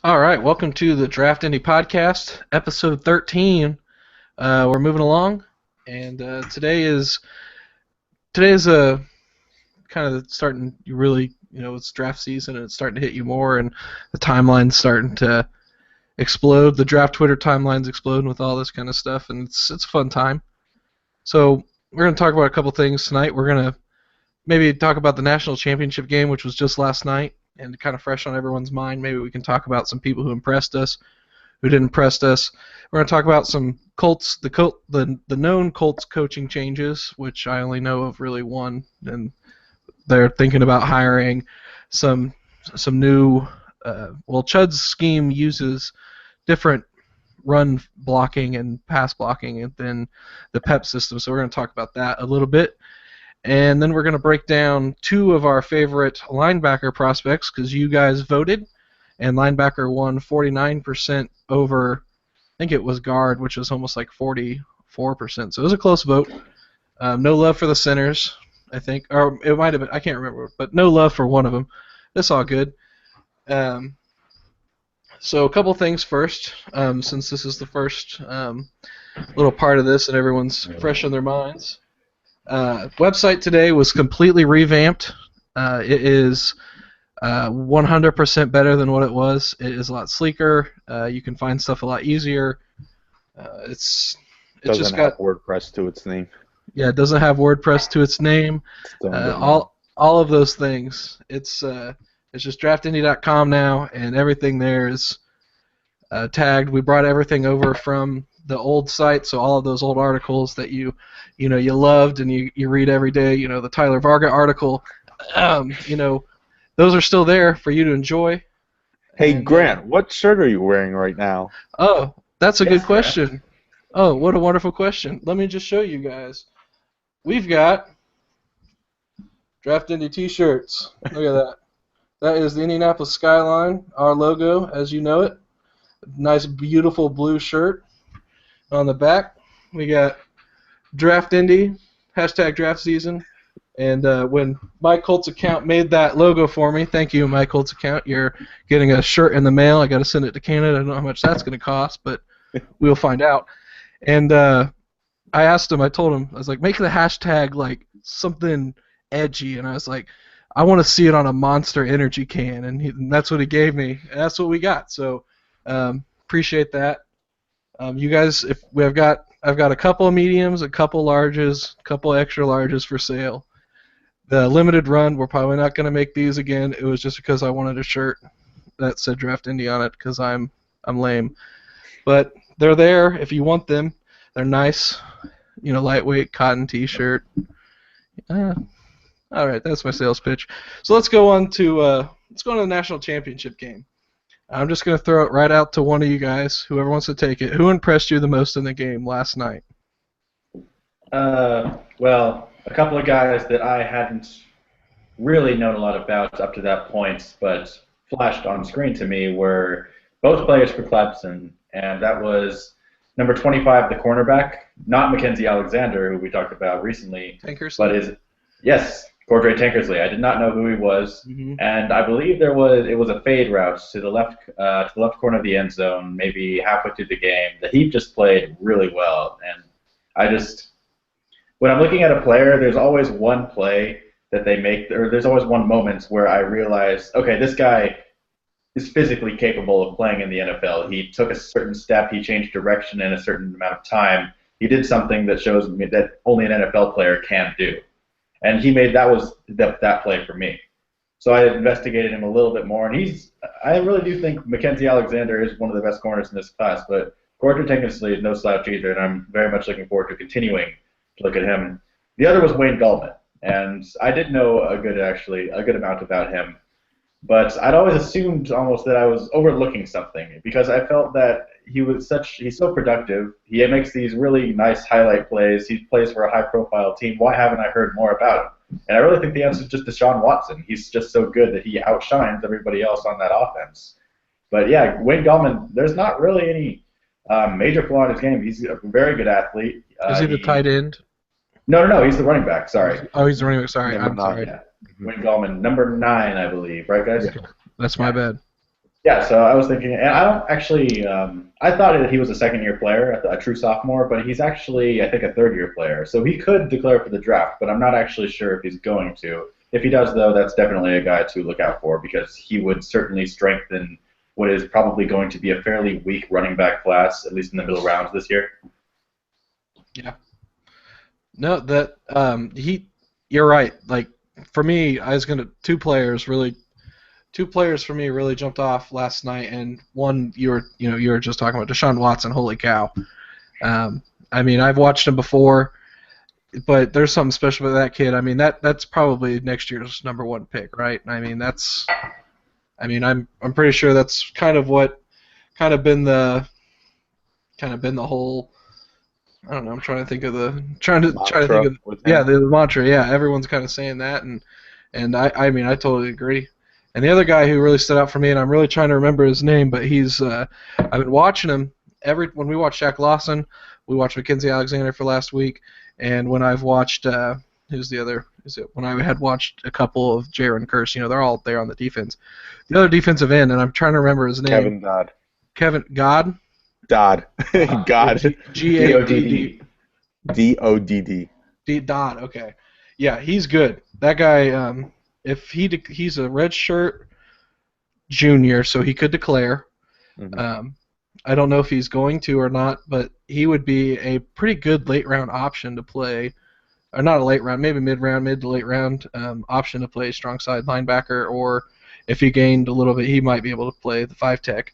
All right, welcome to the Draft Indy podcast, episode 13. We're moving along, and today is a kind of starting. You really, it's draft season, and it's starting to hit you more, and the timeline's starting to explode. The draft Twitter timeline's exploding with all this kind of stuff, and it's a fun time. So we're going to talk about a couple things tonight. We're going to maybe talk about the national championship game, which was just last night, and kind of fresh on everyone's mind. Maybe we can talk about some people who impressed us, who didn't impress us. We're going to talk about some Colts, the known Colts coaching changes, which I only know of really one, and they're thinking about hiring some new. Chud's scheme uses different run blocking and pass blocking than the PEP system, so we're going to talk about that a little bit. And then we're going to break down two of our favorite linebacker prospects because you guys voted, and linebacker won 49% over, I think it was guard, which was almost like 44%. So it was a close vote. No love for the centers, I think. Or it might have been, I can't remember, but no love for one of them. That's all good. So a couple things first, since this is the first little part of this and everyone's fresh in their minds. Website today was completely revamped. It is 100% better than what it was. It is a lot sleeker. You can find stuff a lot easier. It's Doesn't just have got WordPress to its name. Yeah, it doesn't have WordPress to its name. All of those things. It's just draftindy.com now, and everything there is tagged. We brought everything over from the old site, so all of those old articles that you loved and you read every day, the Tyler Varga article, those are still there for you to enjoy. Hey, Grant, what shirt are you wearing right now? Oh, that's a good question. Oh, what a wonderful question. Let me just show you guys. We've got Draft Indy t-shirts. Look at that. That is the Indianapolis skyline, our logo as you know it. Nice, beautiful blue shirt. On the back, we got Draft Indy, hashtag draft season. And when my Colts account made that logo for me, thank you, my Colts account. You're getting a shirt in the mail. I got to send it to Canada. I don't know how much that's going to cost, but we'll find out. And I asked him, I told him, I was like, make the hashtag like something edgy. And I was like, I want to see it on a Monster Energy can. And that's what he gave me. And that's what we got. So appreciate that. You guys, I've got a couple of mediums, a couple larges, a couple extra larges for sale. The limited run, we're probably not going to make these again. It was just because I wanted a shirt that said Draft Indy on it because I'm lame. But they're there if you want them. They're nice, lightweight cotton T-shirt. All right, that's my sales pitch. So let's go on to the national championship game. I'm just going to throw it right out to one of you guys, whoever wants to take it. Who impressed you the most in the game last night? Well, a couple of guys that I hadn't really known a lot about up to that point, but flashed on screen to me were both players for Clemson, and that was number 25, the cornerback, not Mackenzie Alexander, who we talked about recently, Tankersley. Yes, Cordray Tankersley. I did not know who he was, and I believe it was a fade route to the left corner of the end zone, maybe halfway through the game that he just played really well, and when I'm looking at a player, there's always one play that they make, or there's always one moment where I realize, okay, this guy is physically capable of playing in the NFL. He took a certain step, he changed direction in a certain amount of time. He did something that shows me that only an NFL player can do. And that was that play for me. So I investigated him a little bit more, and I really do think Mackenzie Alexander is one of the best corners in this class, but Cordray Tankersley is no slouch either, and I'm very much looking forward to continuing to look at him. The other was Wayne Gallman, and I did know a good amount about him, but I'd always assumed almost that I was overlooking something because I felt that he's so productive. He makes these really nice highlight plays. He plays for a high-profile team. Why haven't I heard more about him? And I really think the answer is just Deshaun Watson. He's just so good that he outshines everybody else on that offense. But yeah, Wayne Gallman, there's not really any major flaw in his game. He's a very good athlete. Is he the tight end? No, he's the running back. Sorry. Oh, he's the running back. Sorry, I'm sorry. Yeah. Wayne Gallman, number 9, I believe. Right, guys? Yeah. That's my bad. Yeah, so I was thinking, and I don't actually, I thought that he was a second-year player, a true sophomore, but he's actually, I think, a third-year player. So he could declare for the draft, but I'm not actually sure if he's going to. If he does, though, that's definitely a guy to look out for because he would certainly strengthen what is probably going to be a fairly weak running back class, at least in the middle rounds this year. Yeah. No, you're right. Like for me, I was gonna two players for me really jumped off last night, and one you were just talking about Deshaun Watson. Holy cow! I mean, I've watched him before, but there's something special about that kid. I mean, that's probably next year's number one pick, right? I mean, I'm pretty sure that's kind of what kind of been the whole. I don't know. I'm trying to think of the mantra. Yeah, everyone's kind of saying that, and I mean I totally agree. And the other guy who really stood out for me, and I'm really trying to remember his name, but I've been watching him when we watched Shaq Lawson, we watched Mackenzie Alexander for last week, and when I've watched who's the other? Is it when I had watched a couple of Jaron Curse? They're all there on the defense. The other defensive end, and I'm trying to remember his name. Kevin Dodd. Kevin God. Dodd. God. Gadd. Dodd. Dodd. Okay. Yeah, he's good. That guy. If he's a red shirt junior, so he could declare. Mm-hmm. I don't know if he's going to or not, but he would be a pretty good late round option to play, or not a late round, maybe mid to late round option to play strong side linebacker, or if he gained a little bit, he might be able to play the 5-tech.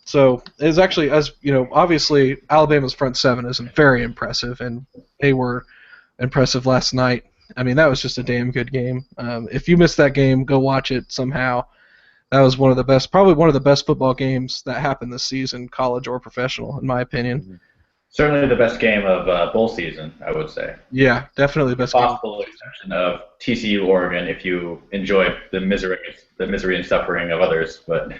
So it's actually, as you know, obviously Alabama's front seven is very impressive, and they were impressive last night. I mean, that was just a damn good game. If you missed that game, go watch it somehow. That was probably one of the best football games that happened this season, college or professional, in my opinion. Certainly the best game of bowl season, I would say. Yeah, definitely the best game. Possible exception of TCU Oregon if you enjoy the misery and suffering of others, but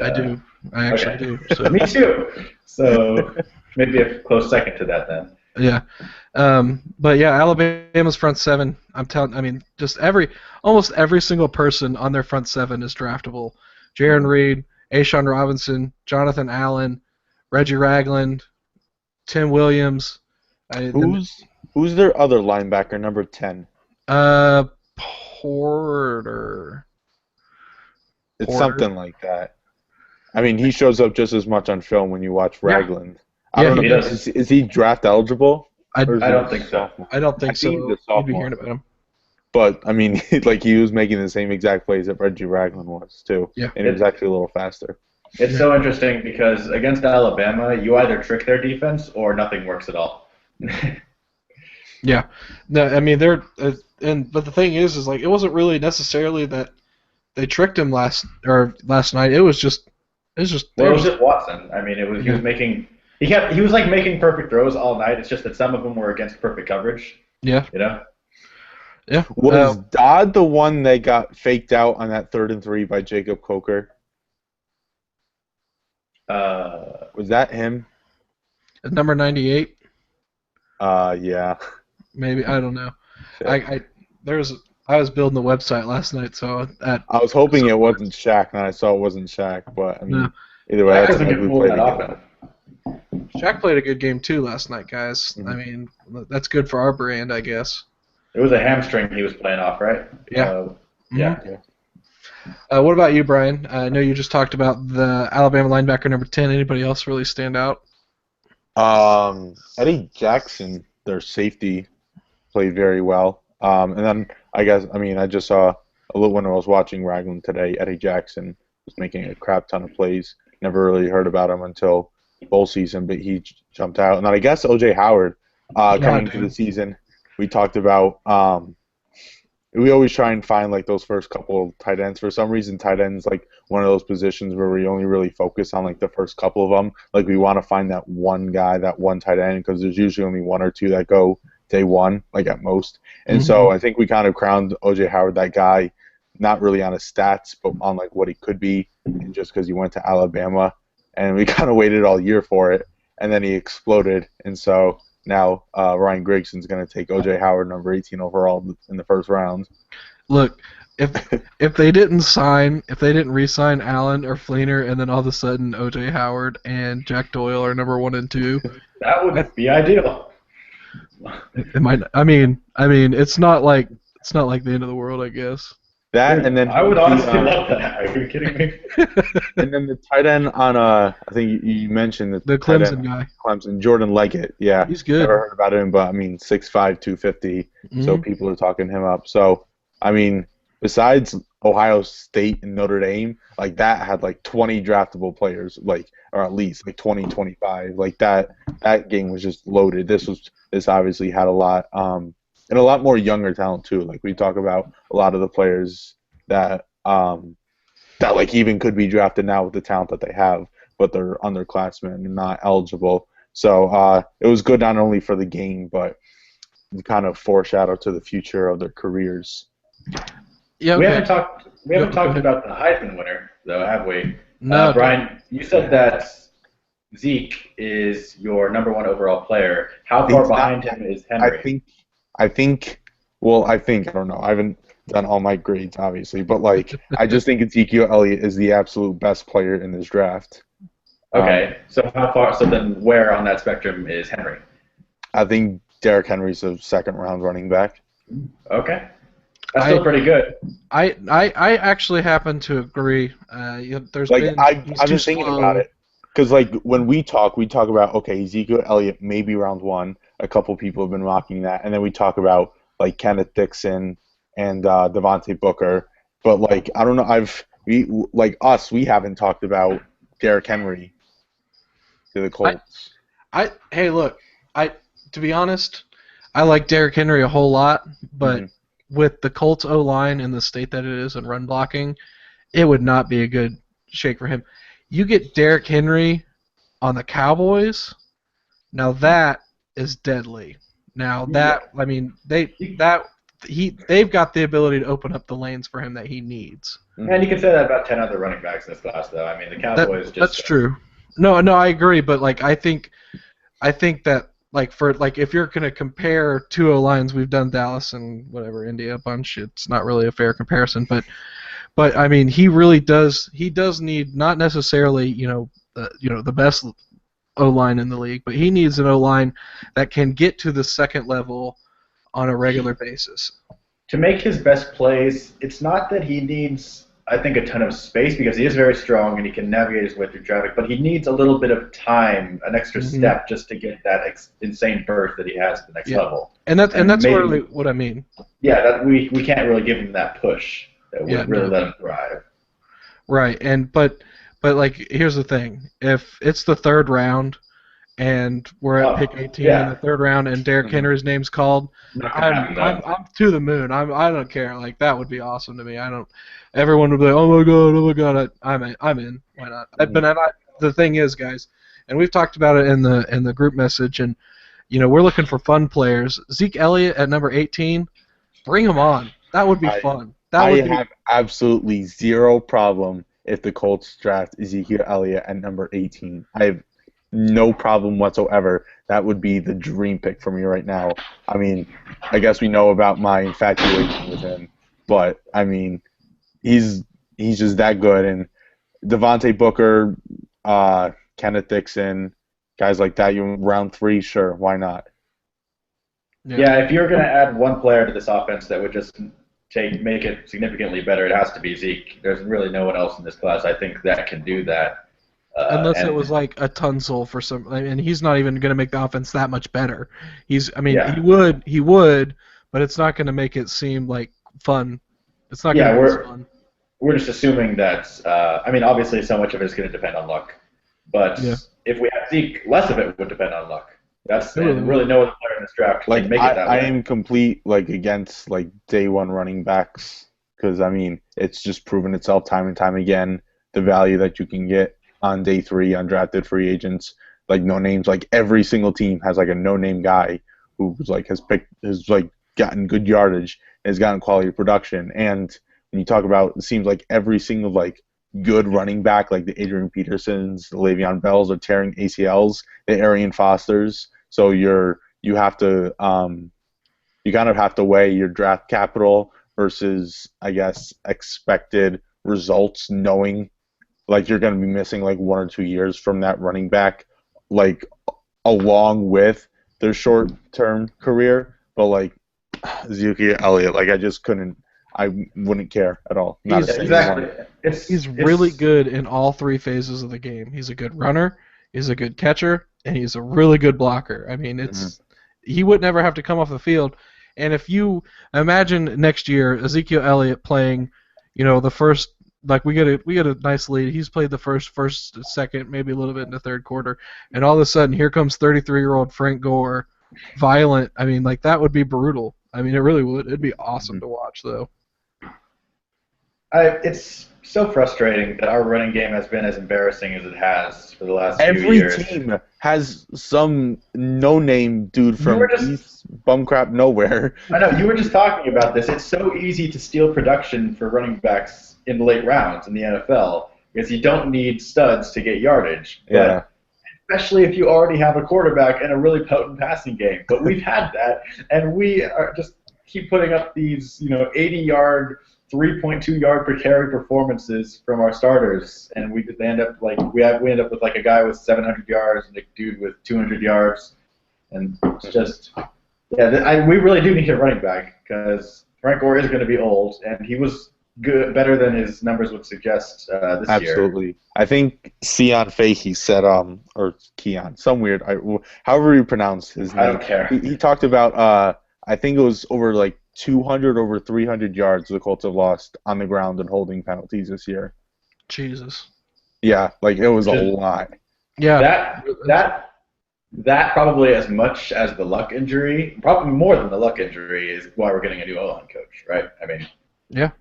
I do. I actually do. So. Me too. So maybe a close second to that then. Yeah. But yeah, Alabama's front seven, just almost every single person on their front seven is draftable. Jaron Reed, Ashawn Robinson, Jonathan Allen, Reggie Ragland, Tim Williams. Who's their other linebacker, number 10? Porter. It's something like that. I mean, he shows up just as much on film when you watch Ragland. I don't know. Is he draft eligible? I don't think so. I don't think so. You'd be hearing about him. But, I mean, he was making the same exact plays that Reggie Ragland was, too. Yeah. And he was actually a little faster. It's so interesting because against Alabama, you either trick their defense or nothing works at all. Yeah. No, I mean, but the thing is like, it wasn't really necessarily that they tricked him last night. It was just Watson. I mean, he was making perfect throws all night. It's just that some of them were against perfect coverage. Yeah. Yeah. Was Dodd the one that got faked out on that 3rd and 3 by Jacob Coker? Was that him? Number 98? Yeah. Maybe, I don't know. I was building the website last night, so I was hoping it wasn't Shaq, and I saw it wasn't Shaq, but I mean, either way, that's a good play together. Shaq played a good game too last night, guys. Mm-hmm. I mean, that's good for our brand, I guess. It was a hamstring he was playing off, right? Yeah. What about you, Brian? I know you just talked about the Alabama linebacker number 10. Anybody else really stand out? Eddie Jackson, their safety, played very well. And then I just saw a little when I was watching Ragland today. Eddie Jackson was making a crap ton of plays. Never really heard about him until bowl season, but he jumped out. And then I guess O.J. Howard coming into the season. We talked about we always try and find like those first couple of tight ends. For some reason, tight ends like one of those positions where we only really focus on like the first couple of them. Like we want to find that one guy, that one tight end, because there's usually only one or two that go day one, like at most. And so I think we kind of crowned O.J. Howard that guy, not really on his stats, but on like what he could be, and just because he went to Alabama. And we kind of waited all year for it, and then he exploded. And so now Ryan Grigson's going to take O.J. Howard, number 18 overall, in the first round. Look, if they didn't re-sign Allen or Fleener, and then all of a sudden O.J. Howard and Jack Doyle are number 1 and 2, That would be ideal. it might. It's not like the end of the world, I guess. That and then I would honestly love that. Are you kidding me? And then the tight end on I think you mentioned The tight Clemson end, guy. Clemson, Jordan Leggett. Yeah, He's good. Never heard about him, but I mean 6'5", 250. So people are talking him up. So I mean, besides Ohio State and Notre Dame, like that had like 20 draftable players, like or at least like 20, 25. Like that game was just loaded. This obviously had a lot. And a lot more younger talent too. Like we talk about a lot of the players that like even could be drafted now with the talent that they have, but they're underclassmen and not eligible. So it was good not only for the game, but kind of foreshadow to the future of their careers. Yeah, okay. We haven't talked about the Heisman winner though, have we? No, Brian, you said that Zeke is your number 1 overall player. How far behind him is Henry? I don't know. I haven't done all my grades, obviously, but like I just think Ezekiel Elliott is the absolute best player in this draft. Okay, so how far? So then, where on that spectrum is Henry? I think Derrick Henry's a second-round running back. Okay, that's still pretty good. I actually happen to agree. I've been thinking about it because like when we talk about okay, Ezekiel Elliott maybe round 1. A couple people have been mocking that, and then we talk about like Kenneth Dixon and Devontae Booker. But like I don't know, we haven't talked about Derrick Henry to the Colts. Hey, look, to be honest, I like Derrick Henry a whole lot, but with the Colts O-line in the state that it is and run blocking, it would not be a good shake for him. You get Derrick Henry on the Cowboys, now that is deadly. Now they've got the ability to open up the lanes for him that he needs. And you can say that about 10 other running backs in this class, though. I mean, the Cowboys that's true. No, I agree, but like I think that like for like if you're gonna compare 2 O-lines, we've done Dallas and whatever Indy a bunch. It's not really a fair comparison, but I mean he really does. He does need not necessarily the best O-line in the league, but he needs an O-line that can get to the second level on a regular basis. To make his best plays, it's not that he needs, I think, a ton of space because he is very strong and he can navigate his way through traffic, but he needs a little bit of time, an extra step just to get that insane burst that he has at the next level. And that's really what I mean. Yeah, that we can't really give him that push that would really let him thrive. Right, but like here's the thing: if it's the 3rd round and we're at pick 18 in the 3rd round and Derrick Henry's name's called, I'm to the moon. I don't care. Like that would be awesome to me. Everyone would be like, oh my god, I'm in. Why not? The thing is, guys, and we've talked about it in the group message, and we're looking for fun players. Zeke Elliott at number 18, bring him on. That would be fun. I have absolutely zero problem if the Colts draft Ezekiel Elliott at number 18. I have no problem whatsoever. That would be the dream pick for me right now. I mean, I guess we know about my infatuation with him, but I mean, he's just that good. And Devontae Booker, Kenneth Dixon, guys like that, round 3, sure, why not? Yeah, if you're going to add one player to this offense that would just make it significantly better, it has to be Zeke. There's really no one else in this class, I think, that can do that. Unless it was like a Tunsil for some, and he's not even going to make the offense that much better. He would, but it's not going to make it seem like fun. It's not going to be fun. We're just assuming that. Obviously, so much of it is going to depend on luck. But if we have Zeke, less of it would depend on luck. Really no other player in this draft can make it that way. I am complete against day 1 running backs because it's just proven itself time and time again the value that you can get on day 3 undrafted free agents, no names. Every single team has a no name guy who's has gotten good yardage, has gotten quality production, and when you talk about it seems like every single good running back the Adrian Petersons, the Le'Veon Bells are tearing ACLs, the Arian Fosters. So you kind of have to weigh your draft capital versus, I guess, expected results, knowing like you're going to be missing like 1 or 2 years from that running back, like along with their short-term career. But like Ezekiel Elliott, like I wouldn't care at all. Not a single one. He's really good in all three phases of the game. He's a good runner, he's a good catcher, and he's a really good blocker. I mean, he would never have to come off the field. And if you imagine next year Ezekiel Elliott playing, the first, like we get a nice lead. He's played the first, second, maybe a little bit in the third quarter, and all of a sudden here comes 33-year-old Frank Gore, violent. I mean, like that would be brutal. I mean, it really would. It'd be awesome to watch, though. It's so frustrating that our running game has been as embarrassing as it has for the last few years. Every team has some no-name dude from East bumcrap nowhere. I know, you were just talking about this. It's so easy to steal production for running backs in the late rounds in the NFL because you don't need studs to get yardage. Yeah. Especially if you already have a quarterback and a really potent passing game. But we've had that, and we are just keep putting up these 80-yard, 3.2 yard per carry performances from our starters, and we end up with like a guy with 700 yards and a dude with 200 yards, and it's just we really do need a running back because Frank Gore is going to be old, and he was better than his numbers would suggest this year. Absolutely. I think Keon Fahey said, or Keon, some weird, however you pronounce his name. I don't care. He talked about, I think it was over like 200, over 300 yards the Colts have lost on the ground and holding penalties this year. Jesus. Yeah, like it was a lot. Yeah. That probably as much as the luck injury, probably more than the luck injury, is why we're getting a new O-line coach, right? I mean. Yeah.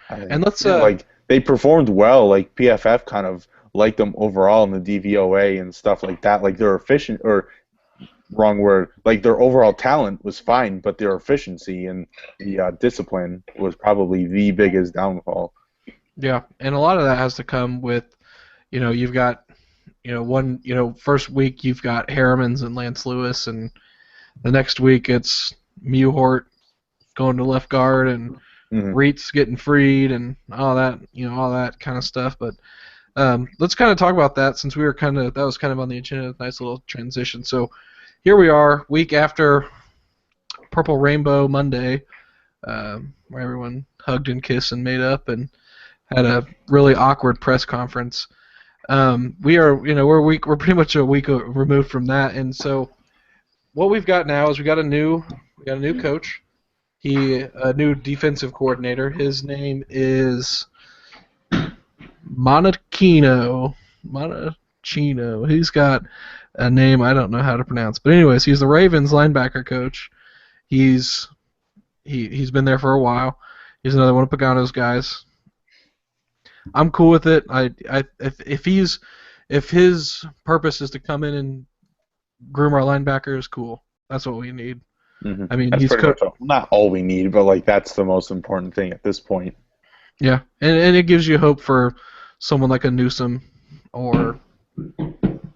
And let's like they performed well. Like PFF kind of liked them overall in the DVOA and stuff like that. Like they're efficient, or wrong word. Like their overall talent was fine, but their efficiency and the discipline was probably the biggest downfall. Yeah, and a lot of that has to come with, you've got, first week you've got Harrimans and Lance Lewis, and the next week it's Mewhort going to left guard and. Reit's getting freed and all that, all that kind of stuff. But let's kind of talk about that since we were that was kind of on the agenda. Nice little transition. So here we are, week after Purple Rainbow Monday, where everyone hugged and kissed and made up and had a really awkward press conference. We're pretty much a week removed from that, and so what we've got now is we got a new coach. A new defensive coordinator. His name is Monachino. He's got a name I don't know how to pronounce. But anyways, he's the Ravens linebacker coach. He's been there for a while. He's another one of Pagano's guys. I'm cool with it. If his purpose is to come in and groom our linebackers, cool. That's what we need. Mm-hmm. I mean, that's he's not all we need, but like that's the most important thing at this point. Yeah, and it gives you hope for someone like a Newsom, or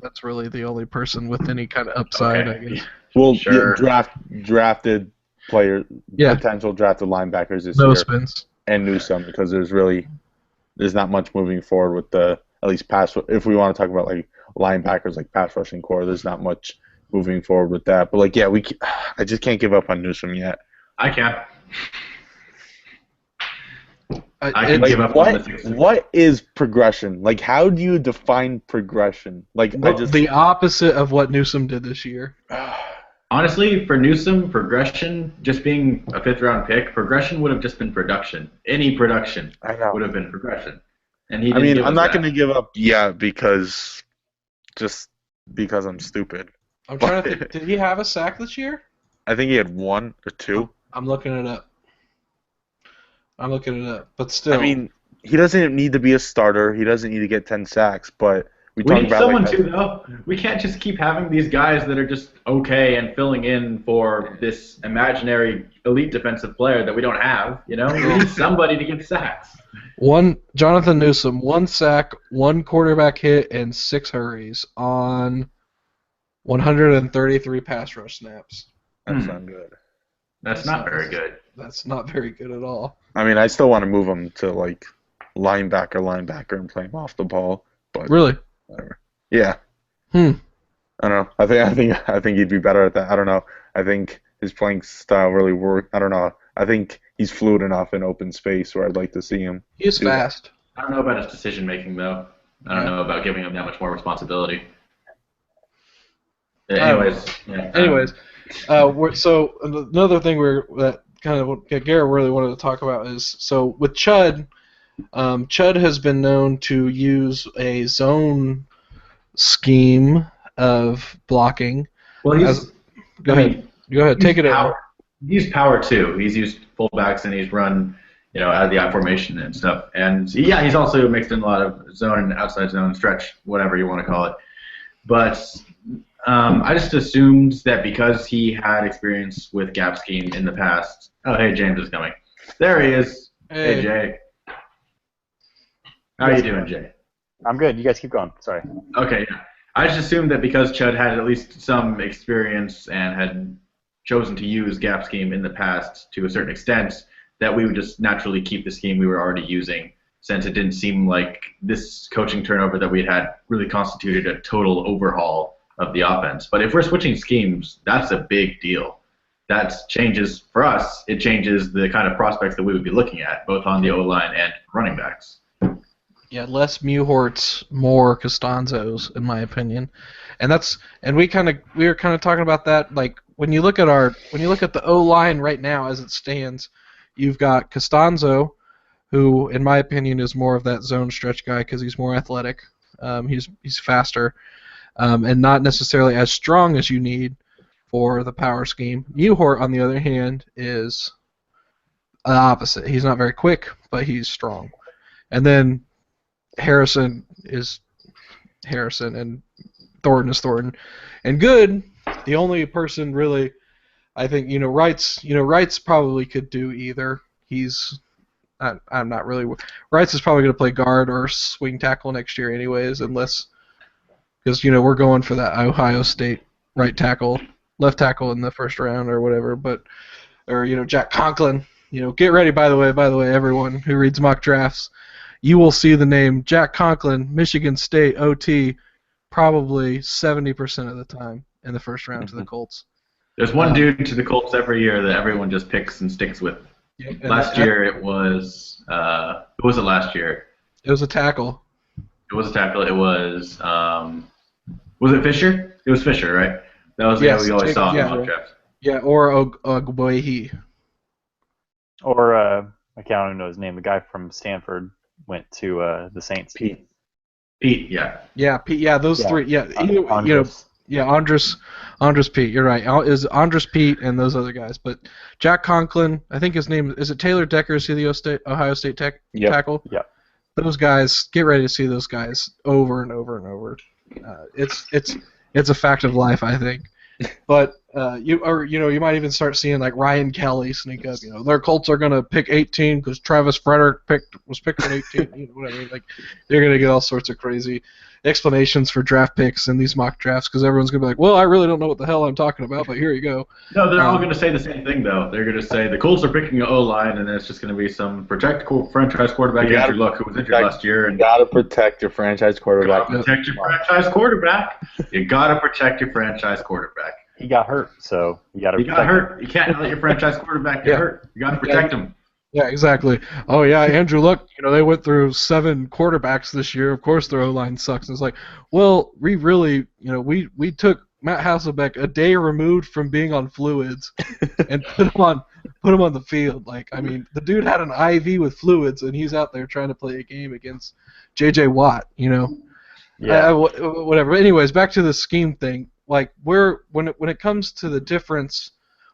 that's really the only person with any kind of upside, I guess. Well, sure. Drafted player, potential drafted linebackers this year. No spins. And Newsom, because there's not much moving forward with the at least pass. If we want to talk about like linebackers, like pass rushing core, there's not much moving forward with that. But like, I just can't give up on Newsom yet. I can't. I can give up on the What is progression? Like, how do you define progression? Like, the opposite of what Newsom did this year. Honestly, for Newsom, progression, just being a fifth-round pick, progression would have just been production. Any production would have been progression. And he didn't I'm not going to give up because I'm stupid. I'm trying to think. Did he have a sack this year? I think he had 1 or 2. I'm looking it up. But still. I mean, he doesn't need to be a starter. He doesn't need to get 10 sacks. But we talk need about someone to, though. We can't just keep having these guys that are just okay and filling in for this imaginary elite defensive player that we don't have. We need somebody to get sacks. Jonathan Newsom, 1 sack, 1 quarterback hit, and 6 hurries on 133 pass rush snaps. That sounds good. That's not very good. That's not very good at all. I mean, I still want to move him to like linebacker, and play him off the ball. But Really? whatever. Yeah. Hmm. I don't know. I think he'd be better at that. I don't know. I think his playing style really work. I don't know. I think he's fluid enough in open space where I'd like to see him. He is do that. fast. I don't know about his decision making though. I don't know about giving him that much more responsibility. Anyways, so another thing that kind of what Garrett really wanted to talk about is, so with Chud, Chud has been known to use a zone scheme of blocking. Well, Go ahead, take it over. He's used power too. He's used fullbacks and he's run, out of the I formation and stuff. And he's also mixed in a lot of zone and outside zone, stretch, whatever you want to call it. But I just assumed that because he had experience with gap scheme in the past. Oh, hey, James is coming. There he is. Hey Jay. How are you doing, Jay? I'm good. You guys keep going. Sorry. Okay. Yeah. I just assumed that because Chud had at least some experience and had chosen to use gap scheme in the past to a certain extent, that we would just naturally keep the scheme we were already using, since it didn't seem like this coaching turnover that we had really constituted a total overhaul of the offense. But if we're switching schemes, that's a big deal. That changes, for us, it changes the kind of prospects that we would be looking at, both on the O-line and running backs. Yeah, less Mewhorts, more Costanzos, in my opinion, and we were kind of talking about that. Like when you look at the O line right now as it stands, you've got Costanzo, who in my opinion is more of that zone stretch guy because he's more athletic, he's faster, and not necessarily as strong as you need for the power scheme. Mewhort, on the other hand, is the opposite. He's not very quick, but he's strong, and then Harrison is Harrison, and Thornton is Thornton. And Good, the only person really, I think, Wright's probably could do either. I'm not really. Wright's is probably going to play guard or swing tackle next year, anyways, because we're going for that Ohio State right tackle, left tackle in the first round or whatever. Or Jack Conklin. Get ready. By the way, everyone who reads mock drafts. You will see the name Jack Conklin, Michigan State OT, probably 70% of the time in the first round to the Colts. There's one dude to the Colts every year that everyone just picks and sticks with. Yeah, last year it was who was it last year? It was a tackle. It was a tackle. It was it Fisher? It was Fisher, right? That was the guy we always saw in the mock draft. Yeah, or Ogboehi. Or I can't even know his name. The guy from Stanford went to the Saints. Pete, yeah. Yeah, Pete. Yeah, those three. Yeah, Andres. Andres Pete. You're right. Is Andres Pete and those other guys? But Jack Conklin, I think his name is it Taylor Decker? Is he the Ohio State tackle? Yeah. Those guys. Get ready to see those guys over and over and over. It's a fact of life, I think. But you might even start seeing like Ryan Kelly sneak up. Their Colts are gonna pick 18 because Travis Frederick was picked at 18. What I mean? Like they're gonna get all sorts of crazy explanations for draft picks in these mock drafts because everyone's gonna be like, well, I really don't know what the hell I'm talking about, but here you go. No, they're all gonna say the same thing though. They're gonna say the Colts are picking an O-line, and then it's just gonna be some franchise quarterback Andrew Luck who was injured last year. And you gotta protect your franchise quarterback. You gotta protect your franchise quarterback. You gotta protect your franchise quarterback. He got hurt, so you gotta. He got hurt. You can't let your franchise quarterback get hurt. You gotta protect him. Yeah, exactly. Oh yeah, Andrew Luck. They went through 7 quarterbacks this year. Of course, their O-line sucks. And it's like, well, we really, we took Matt Hasselbeck a day removed from being on fluids, and put him on the field. Like, I mean, the dude had an IV with fluids, and he's out there trying to play a game against J.J. Watt. Yeah. Whatever. Anyways, back to the scheme thing. Like, when it comes to the difference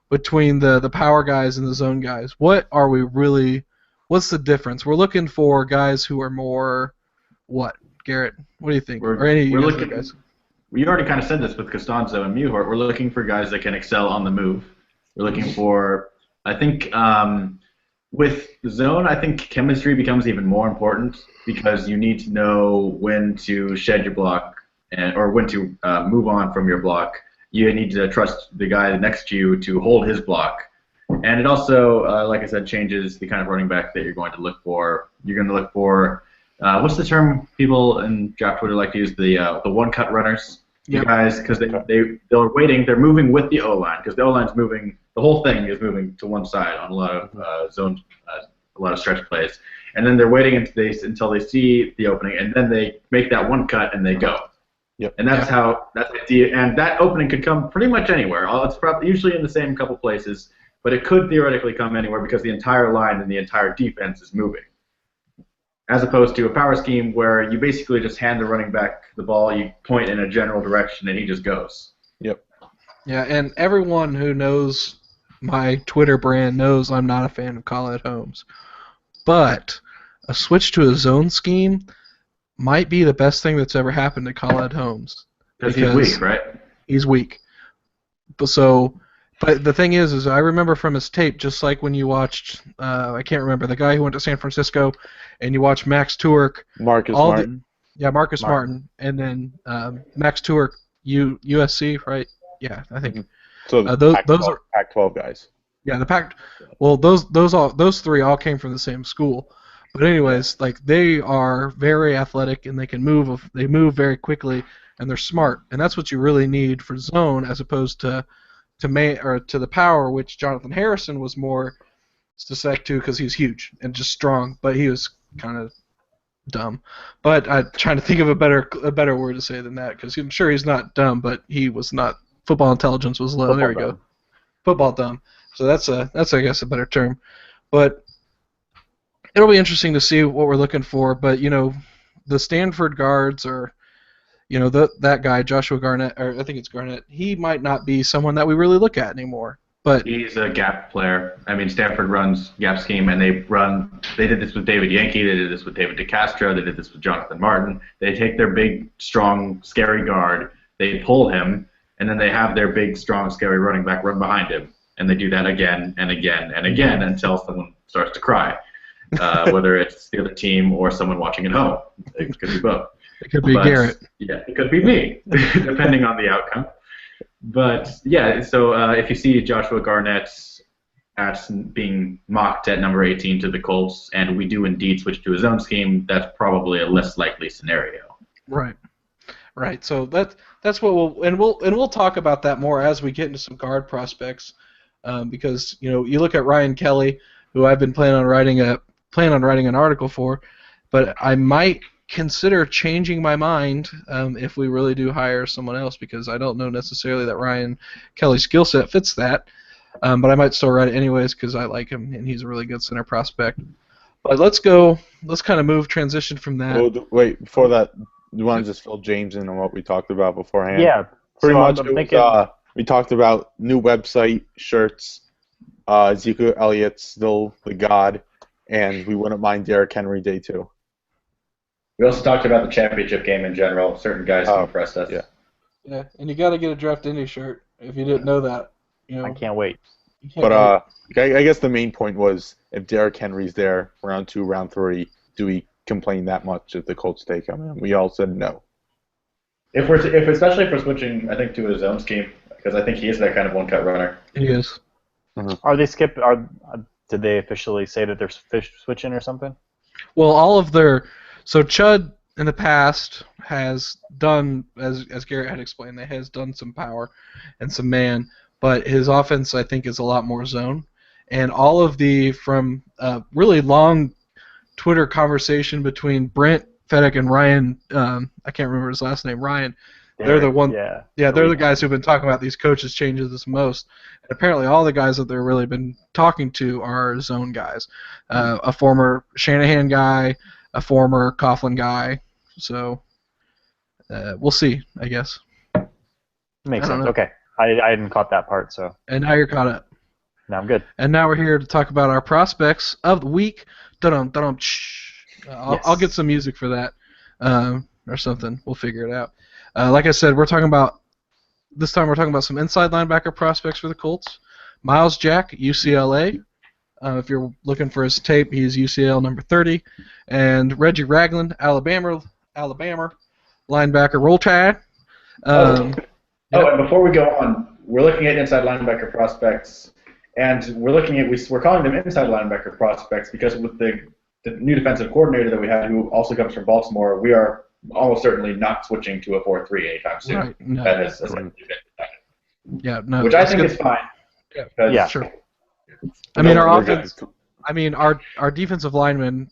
between the power guys and the zone guys, what's the difference? We're looking for guys who are more what, Garrett? What do you think? Or any other guys? We already kind of said this with Costanzo and Mewhort. We're looking for guys that can excel on the move. We're looking for, I think, with zone, I think chemistry becomes even more important because you need to know when to shed your block or when to move on from your block. You need to trust the guy next to you to hold his block. And it also, like I said, changes the kind of running back that you're going to look for. You're going to look for what's the term people in draft Twitter like to use? The one-cut runners. You guys, because they're waiting, they're moving with the O-line because the O-line's moving. The whole thing is moving to one side on a lot of zone, a lot of stretch plays, and then they're waiting until they see the opening, and then they make that one cut and they go. Yep. And that's and that opening could come pretty much anywhere. It's probably usually in the same couple places, but it could theoretically come anywhere because the entire line and the entire defense is moving. As opposed to a power scheme where you basically just hand the running back the ball, you point in a general direction, and he just goes. Yep. Yeah, and everyone who knows my Twitter brand knows I'm not a fan of Khaled Holmes. But a switch to a zone scheme might be the best thing that's ever happened to Khaled Holmes. Because he's weak, right? He's weak. But the thing is I remember from his tape, just like when you watched, I can't remember, the guy who went to San Francisco, and you watched Max Tuerk. Marcus Martin. Marcus Martin. And then Max Tuerk, USC, right? Yeah, I think. So those are Pac-12 guys. Yeah, the Pac. Well, those three all came from the same school. But anyways, like they are very athletic and they can move. They move very quickly and they're smart, and that's what you really need for zone as opposed to the power, which Jonathan Harrison was more suspect to because he was huge and just strong, but he was kind of dumb. But I'm trying to think of a better word to say than that because I'm sure he's not dumb, but he was not. Football intelligence was low. There we go. Football dumb. So that's I guess a better term. But it'll be interesting to see what we're looking for. But the Stanford guards are, that guy Joshua Garnett, or I think it's Garnett. He might not be someone that we really look at anymore. But he's a gap player. I mean, Stanford runs gap scheme, and they did this with David Yankee. They did this with David DeCastro. They did this with Jonathan Martin. They take their big, strong, scary guard. They pull him. And then they have their big, strong, scary running back run behind him. And they do that again and again and again until someone starts to cry, whether it's the other team or someone watching at home. It could be both. It could be Garrett. Yeah, it could be me, depending on the outcome. But, yeah, so if you see Joshua Garnett being mocked at number 18 to the Colts, and we do indeed switch to his own scheme, that's probably a less likely scenario. Right. So that's what we'll talk about that more as we get into some guard prospects, because you look at Ryan Kelly, who I've been planning on writing an article for, but I might consider changing my mind if we really do hire someone else because I don't know necessarily that Ryan Kelly's skill set fits that, but I might still write it anyways because I like him and he's a really good center prospect. But let's kind of transition from that. Well, wait, before that. You want to just fill James in on what we talked about beforehand? Yeah. Pretty much. We talked about new website, shirts, Ezekiel Elliott's still the god, and we wouldn't mind Derrick Henry day 2. We also talked about the championship game in general. Certain guys who impressed us. Yeah, and you got to get a Draft Indy shirt if you didn't know that. I can't wait. But I guess the main point was if Derrick Henry's there, round 2, round 3, do we complain that much if the Colts take him? And we all said no. Especially if we're switching, I think, to his own scheme, because I think he is that kind of one-cut runner. He is. Mm-hmm. Are they did they officially say that they're switching or something? Well, so Chud in the past has done, as Garrett had explained, that has done some power and some man, but his offense I think is a lot more zone, and all of from really long Twitter conversation between Brent Fedek and Ryan. I can't remember his last name. Ryan. They're the one. Yeah, they're the guys who've been talking about these coaches changes this most. And apparently, all the guys that they've really been talking to are zone guys. A former Shanahan guy, a former Coughlin guy. So we'll see, I guess. Makes sense. Okay, I hadn't caught that part, so. And now you're caught up. Now I'm good. And now we're here to talk about our prospects of the week. Dun-dum. I'll get some music for that or something. We'll figure it out. Like I said, we're talking about some inside linebacker prospects for the Colts. Myles Jack, UCLA. If you're looking for his tape, he's UCL number 30. And Reggie Ragland, Alabama linebacker, Roll Tide. And before we go on, we're looking at inside linebacker prospects, And we're calling them inside linebacker prospects because with the new defensive coordinator that we have, who also comes from Baltimore, we are almost certainly not switching to a 4-3 anytime soon. Right. No. That has essentially been decided. Yeah. No. Which I that's think good. is fine. Yeah. Sure. I mean, our we're offense. good. I mean, our defensive linemen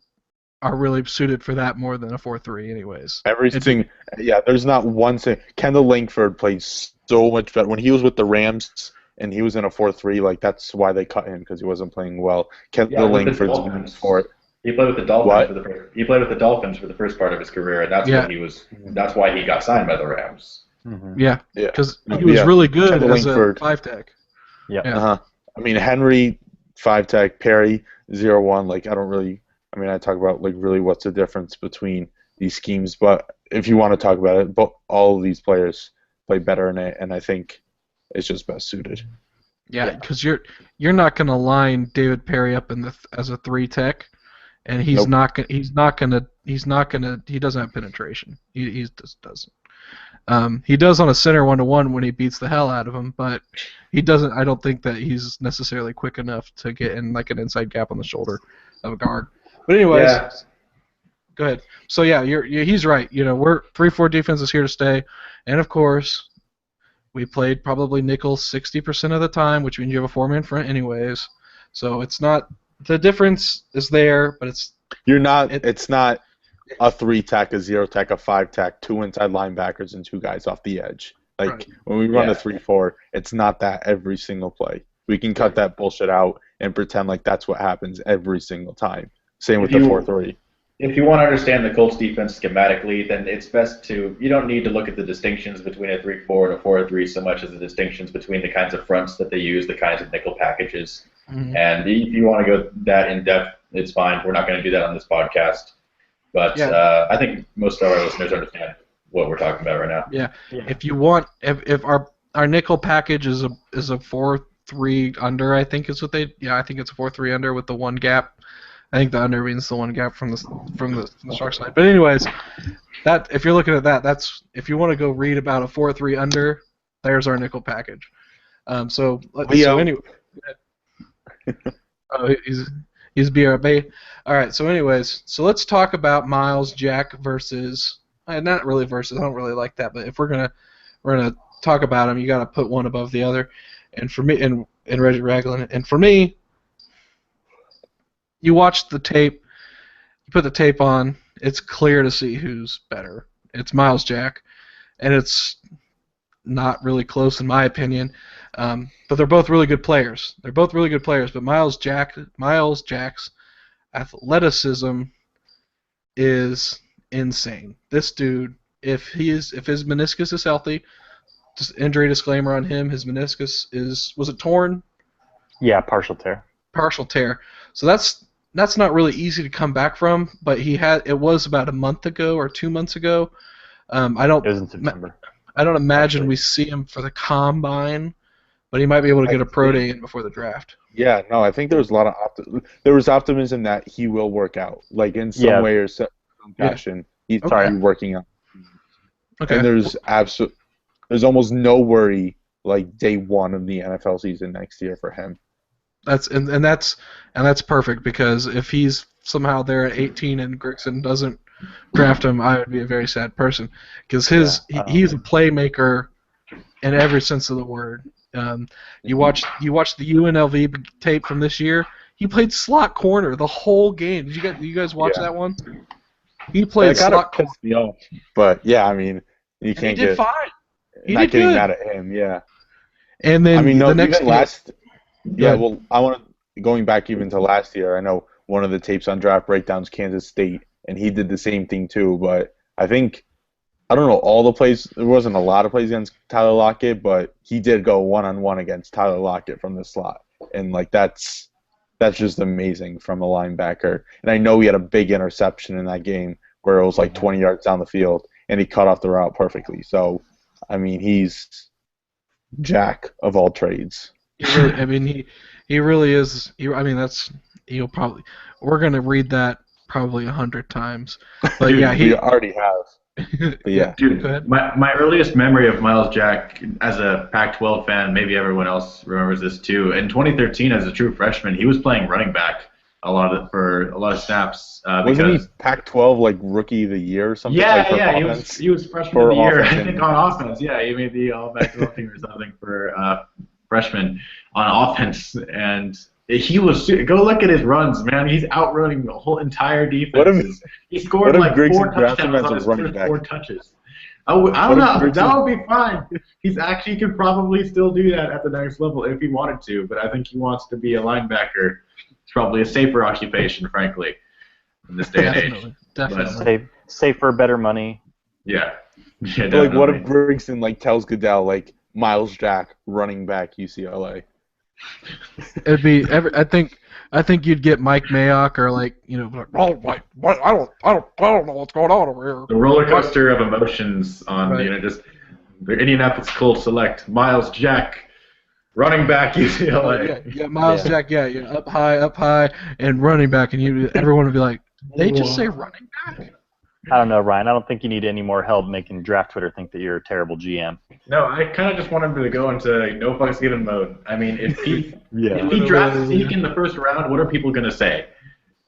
are really suited for that more than a 4-3, anyways. Everything, yeah. There's not one thing. Kendall Langford played so much better when he was with the Rams, and he was in a 4-3. Like that's why they cut him because he wasn't playing well. Kendall Langford's known for it. He played with the Dolphins What? He played with the Dolphins for the first part of his career, and that's what he was. That's why he got signed by the Rams. Mm-hmm. Yeah, Yeah. because he was really good Kendall as Langford. a 5-tech. Yeah. I mean, Henry 5-tech, Perry 0-1. Like I don't really. I mean, I talk about like really what's the difference between these schemes, but if you want to talk about it, but all of these players play better in it, and I think it's just best suited. Yeah, because you're not going to line David Perry up in as a 3-tech, and he doesn't have penetration. He just doesn't. He does on a center 1-to-1 when he beats the hell out of him, but he doesn't. I don't think that he's necessarily quick enough to get in like an inside gap on the shoulder of a guard. But anyways, go ahead. So yeah, he's right. You know, we're 3-4 defense is here to stay, and of course, we played probably nickel 60% of the time, which means you have a 4-man front anyways. So it's not the difference is there, but it's not a 3-tech, a 0-tech, a 5-tech, 2 inside linebackers and 2 guys off the edge. Like when we run a 3-4, it's not that every single play. We can cut that bullshit out and pretend like that's what happens every single time. Same with the 4-3. If you want to understand the Colts defense schematically, then it's best you don't need to look at the distinctions between a 3-4 and a 4-3 so much as the distinctions between the kinds of fronts that they use, the kinds of nickel packages. Mm-hmm. And if you want to go that in depth, it's fine. We're not going to do that on this podcast. But I think most of our listeners understand what we're talking about right now. Yeah. If you want, if our nickel package is a 4-3 under, I think is what I think it's a 4-3 under with the one gap. I think the under means the one gap from the shark side. But anyways, that if you're looking at that's if you want to go read about a 4-3 under, there's our nickel package. So anyway, he's BRB. All right. So anyways, let's talk about Myles Jack versus not really versus. I don't really like that, but if we're gonna talk about him, you got to put one above the other. And for me, and Reggie Ragland, and for me. You watch the tape, you put the tape on, it's clear to see who's better. It's Myles Jack, and it's not really close in my opinion, but they're both really good players. But Myles Jack's athleticism is insane. This dude, if his meniscus is healthy, just injury disclaimer on him, his meniscus was it torn? Yeah, partial tear. So that's not really easy to come back from, but it was about a month ago or 2 months ago. It was in September. I don't imagine we see him for the combine, but he might be able to get a pro day in before the draft. Yeah, no, I think there was a lot of optimism that he will work out, like in some way or some fashion. He's working out. Okay. And there's almost no worry like day one of the NFL season next year for him. That's perfect because if he's somehow there at 18 and Grigson doesn't draft him, I would be a very sad person because he's a playmaker in every sense of the word. You watch the UNLV tape from this year. He played slot corner the whole game. Did you guys watch that one? He played slot corner. Me off. But yeah, I mean, you can't he did fine. He did getting good. mad at him. Yeah. And then the next game, Yeah, well, I want to going back even to last year. I know one of the tapes on Draft Breakdowns, Kansas State, and he did the same thing too. But I think I don't know all the plays. There wasn't a lot of plays against Tyler Lockett, but he did go one-on-one against Tyler Lockett from the slot, and like that's just amazing from a linebacker. And I know he had a big interception in that game where it was like 20 yards down the field, and he cut off the route perfectly. So, I mean, he's Jack of all trades. He really is. We're gonna read that probably 100 times. But we already have. But yeah. Dude, my earliest memory of Myles Jack as a Pac-12 fan, maybe everyone else remembers this too. In 2013, as a true freshman, he was playing running back for a lot of snaps. Wasn't he Pac-12 like rookie of the year or something? Yeah, like, for yeah, offense? he was freshman of the year, I think, on offense. Yeah, he made the All Pac-12 team or something for freshman on offense, and he was. Go look at his runs, man. He's outrunning the whole entire defense. He scored like 4 touchdowns on his first 4 touches. I don't know. That would be fine. He could probably still do that at the next level if he wanted to, but I think he wants to be a linebacker. It's probably a safer occupation, frankly, in this day and age. Definitely. Safer, better money. Yeah. Like, what if Brigson tells Goodell Myles Jack, running back, UCLA? It'd be. I think you'd get Mike Mayock or I don't know what's going on over here. The roller coaster of emotions on just the Indianapolis Colts select Myles Jack, running back, UCLA. Yeah, Myles Jack. Yeah, up high, and running back, and everyone would be like, they just say running back. I don't know, Ryan. I don't think you need any more help making Draft Twitter think that you're a terrible GM. No, I kind of just want him to go into no fucks given mode. I mean, if he drafts Zeke in the first round, what are people going to say?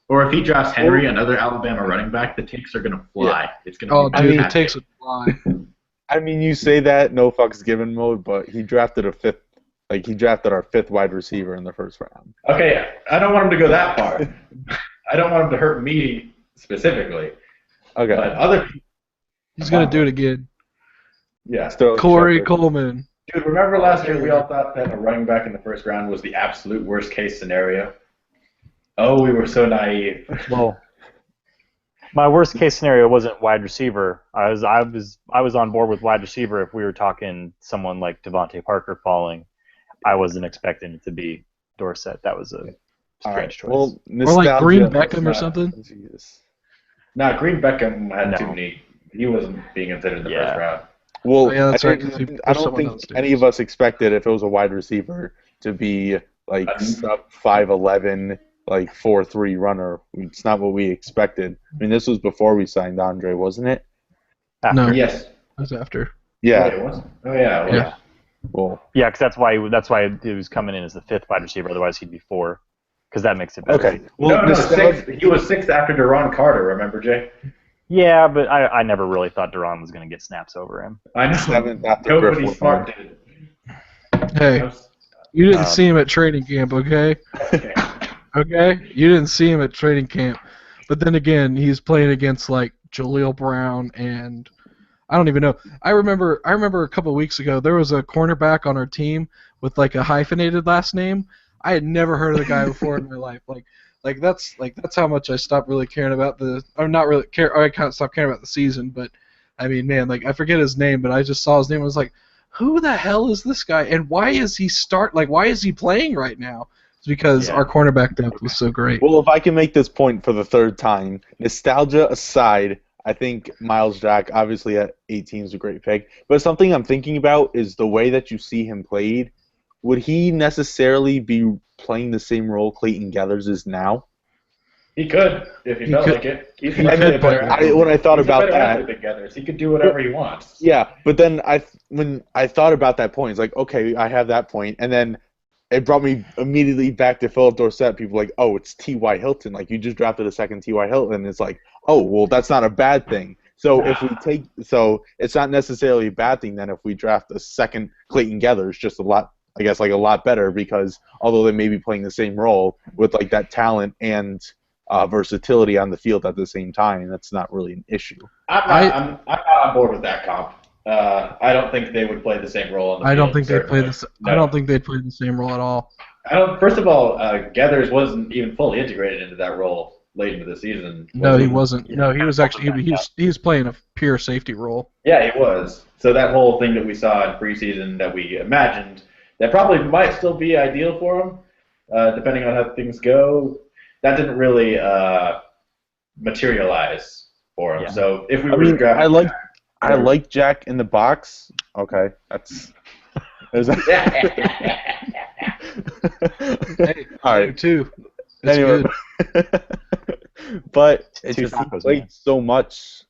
Or if he drafts Henry, another Alabama running back, the takes are going to fly. Yeah. It's going to be the takes would fly. I mean, you say that, no fucks given mode, but he drafted our 5th wide receiver in the first round. Okay, I don't want him to go that far. I don't want him to hurt me specifically. Okay. But other people, he's going to do it again. Yeah. Corey Coleman. Dude, remember last year we all thought that a running back in the first round was the absolute worst case scenario? Oh, we were so naive. Well, my worst case scenario wasn't wide receiver. I was on board with wide receiver if we were talking someone like Devontae Parker falling. I wasn't expecting it to be Dorsett. That was a strange choice. Well, or like Green Beckham or something. Jesus. No, Green Beckham had too many. He wasn't being considered in the first round. Well, that's I don't think any of us expected if it was a wide receiver to be sub 5'11", 4.3 runner. It's not what we expected. I mean, this was before we signed Andre, wasn't it? After. No. Yes. It was after. Yeah. Wait, it wasn't? Oh yeah. Well, yeah. Well. Yeah, because that's why he was coming in as the 5th wide receiver. Otherwise, he'd be 4. Because that makes it better. Okay. Well, no, 6th. He was 6th after Deron Carter. Remember, Jay? Yeah, but I never really thought Deron was going to get snaps over him. I know. 7th after Nobody smart did. Hey, you didn't see him at training camp, okay? Okay? You didn't see him at training camp. But then again, he's playing against Jaleel Brown and I don't even know. I remember a couple of weeks ago there was a cornerback on our team with a hyphenated last name. I had never heard of the guy before in my life. That's how much I stopped really caring about I kind of stopped caring about the season. But I mean, man, I forget his name, but I just saw his name and was like, who the hell is this guy? And why is he why is he playing right now? It's because our cornerback depth was so great. Well, if I can make this point for the 3rd time, nostalgia aside, I think Myles Jack, obviously at 18 is a great pick. But something I'm thinking about is the way that you see him played. Would he necessarily be playing the same role Clayton Geathers is now? He could, if he felt like it. When I thought about that, he could do whatever he wants. Yeah, but then when I thought about that point, it's like, okay, I have that point, and then it brought me immediately back to Philip Dorsett. People oh, it's T.Y. Hilton. You just drafted a 2nd T.Y. Hilton, and it's like, oh, well, that's not a bad thing. So it's not necessarily a bad thing then if we draft a 2nd Clayton Geathers, just a lot better, because although they may be playing the same role with that talent and versatility on the field at the same time, that's not really an issue. I'm not on board with that comp. I don't think they would play the same role on the field. I don't think they'd play the same role at all. First of all, Geathers wasn't even fully integrated into that role late into the season. No, he wasn't. No, he was actually he was playing a pure safety role. Yeah, he was. So that whole thing that we saw in preseason that we imagined that probably might still be ideal for him, depending on how things go. That didn't really materialize for him. Yeah. So if we were to draft, I like Jack in the box. Okay, that's. Hey, all right, too. It's anyway, good. but it just played so much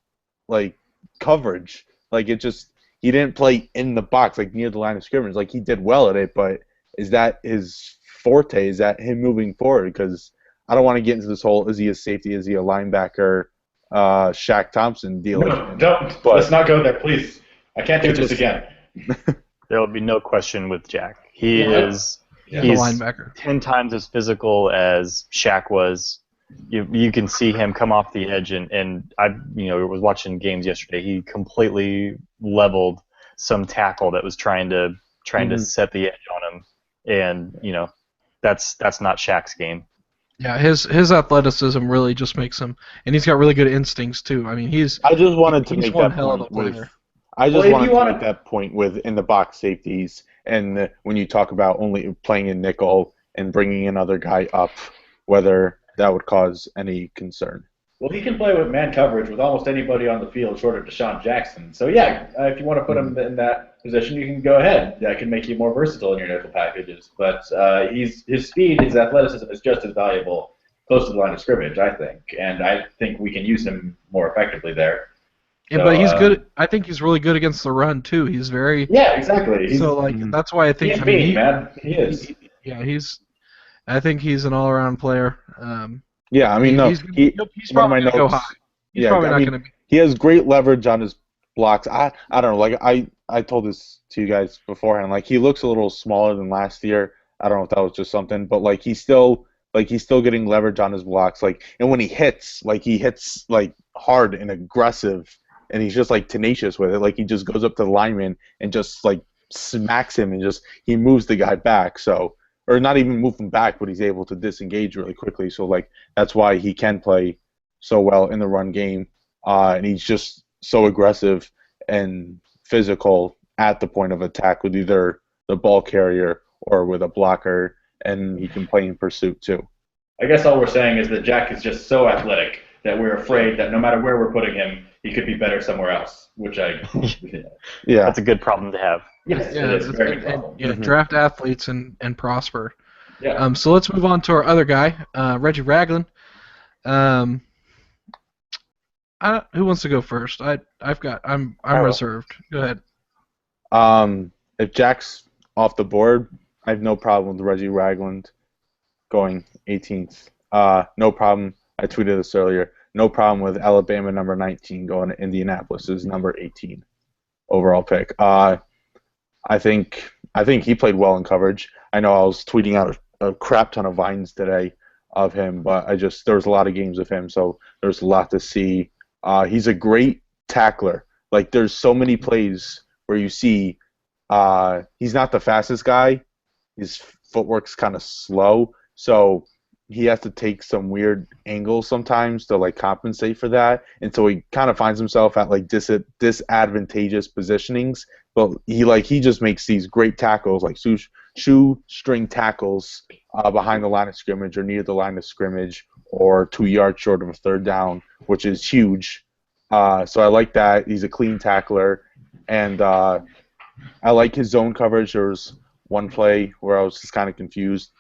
coverage. Like he didn't play in the box, like near the line of scrimmage. Like he did well at it, but is that his forte? Is that him moving forward? Because I don't want to get into this whole, is he a safety, is he a linebacker, Shaq Thompson deal. No, don't. Let's not go there, please. I can't do this again. There will be no question with Jack. He's a linebacker. 10 times as physical as Shaq was. You can see him come off the edge, and I was watching games yesterday. He completely leveled some tackle that was trying to set the edge on him, and that's not Shaq's game. Yeah, his athleticism really just makes him, and he's got really good instincts too. I mean, I just wanted to make one that hell of a point player. Make that point with in the box safeties, and when you talk about only playing in nickel and bringing another guy up, whether that would cause any concern. Well, he can play with man coverage with almost anybody on the field short of Deshaun Jackson. So yeah, if you want to put him in that position, you can go ahead. That can make you more versatile in your nickel packages. But his speed, his athleticism is just as valuable close to the line of scrimmage, I think. And I think we can use him more effectively there. Yeah, but he's good. I think he's really good against the run too. He's very. Yeah, exactly. That's why I think. He's mean, man. He is. I think he's an all-around player. Yeah, I mean, he's probably going to go high. He's probably not going to be. He has great leverage on his blocks. I don't know. Like I told this to you guys beforehand. Like he looks a little smaller than last year. I don't know if that was just something, but like he's still getting leverage on his blocks. Like, and when he hits like hard and aggressive, and he's just like tenacious with it. Like he just goes up to the lineman and just like smacks him, and he moves the guy back. So. Or not even move him back, but he's able to disengage really quickly. So, like, that's why he can play so well in the run game. And he's just so aggressive and physical at the point of attack with either the ball carrier or with a blocker, and he can play in pursuit, too. I guess all we're saying is that Jack is just so athletic that we're afraid that no matter where we're putting him, he could be better somewhere else, which yeah. That's a good problem to have. Yes, yeah, it's a very good problem. Draft athletes and prosper. Yeah. So let's move on to our other guy, Reggie Ragland. Who wants to go first? I'm reserved. Go ahead. If Jack's off the board, I have no problem with Reggie Ragland going 18th. No problem. I tweeted this earlier. No problem with Alabama number 19 going to Indianapolis as number 18 overall pick. I think he played well in coverage. I know I was tweeting out a crap ton of vines today of him, but there was a lot of games of him, so there's a lot to see. He's a great tackler. Like there's so many plays where you see he's not the fastest guy. His footwork's kind of slow, so he has to take some weird angles sometimes to like compensate for that, and so he kind of finds himself at like disadvantageous positionings. But he just makes these great tackles, like shoestring tackles behind the line of scrimmage or near the line of scrimmage or 2 yards short of a third down, which is huge. So I like that. He's a clean tackler, and I like his zone coverage. There was one play where I was just kind of confused.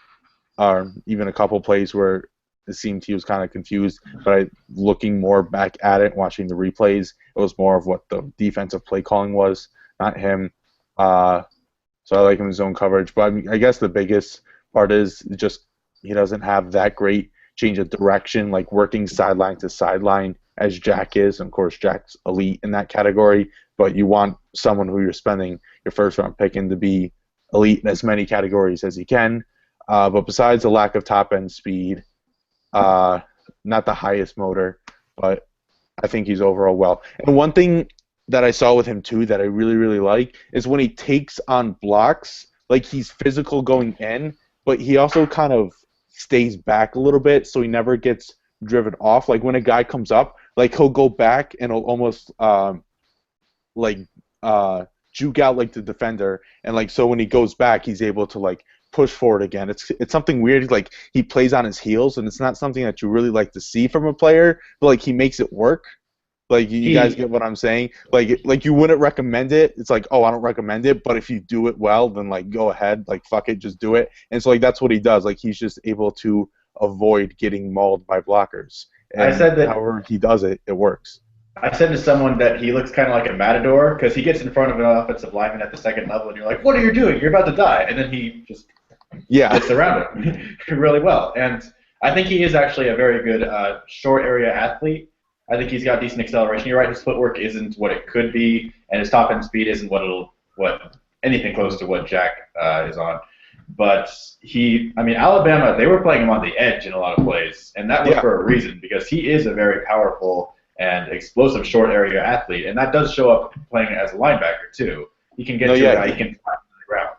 Even a couple plays where it seemed he was kind of confused, but looking more back at it, watching the replays, it was more of what the defensive play calling was, not him. So I like him in zone coverage. But I guess the biggest part is just he doesn't have that great change of direction, like working sideline to sideline as Jack is. And of course, Jack's elite in that category, but you want someone who you're spending your first-round pick in to be elite in as many categories as he can. But besides the lack of top-end speed, not the highest motor, but I think he's overall well. And one thing that I saw with him, too, that I really, really like is when he takes on blocks, like he's physical going in, but he also kind of stays back a little bit so he never gets driven off. Like when a guy comes up, like he'll go back and he'll almost juke out like the defender, and like so when he goes back, he's able to like push forward again. It's something weird. Like he plays on his heels, and it's not something that you really like to see from a player, but like he makes it work. Like you guys get what I'm saying? Like you wouldn't recommend it. It's like, oh, I don't recommend it, but if you do it well, then like go ahead, like fuck it, just do it. And so like that's what he does. Like he's just able to avoid getting mauled by blockers. And I said that however he does it, it works. I said to someone that he looks kind of like a matador because he gets in front of an offensive lineman at the second level, and you're like, "What are you doing? You're about to die!" And then he just gets around him really well. And I think he is actually a very good short area athlete. I think he's got decent acceleration. You're right, his footwork isn't what it could be, and his top end speed isn't what anything close to what Jack is on. But Alabama, they were playing him on the edge in a lot of plays, and that was for a reason because he is a very powerful and explosive short area athlete, and that does show up playing as a linebacker too. He can get he can find the ground.